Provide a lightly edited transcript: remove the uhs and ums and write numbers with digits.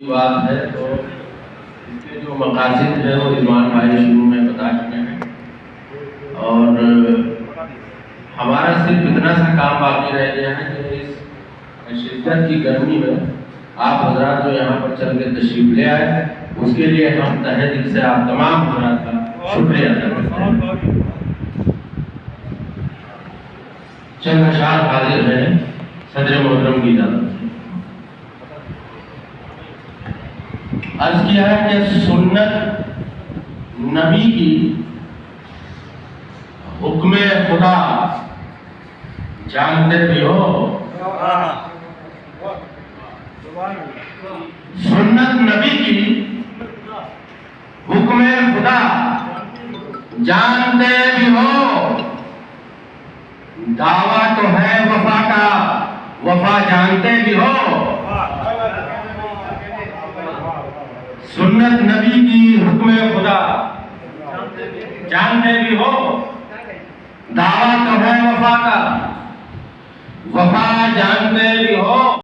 बात है तो इसके जो मकासद है वो रिजवान भाई शुरू में बता चुके हैं और हमारा सिर्फ इतना सा काम बाकी रह गया है कि इस शिद्दत की गर्मी में आप हजरात जो यहाँ पर चल के तशरीफ ले आए उसके लिए हम तहे दिल से आप तमाम हजरात का शुक्रिया अदा करते हैं। चंद अशार हाजिर हैं सदर मोहतरम की इजाज़त से। अर्ज किया है कि सुन्नत नबी की हुक्म खुदा जानते भी हो। सुन्नत नबी की हुक्म खुदा जानते भी हो। दावा तो है वफा का, वफा जानते भी हो। सुन्नत नबी की हुक्म खुदा जानते भी हो। दावा तो है वफा का, वफा जानते भी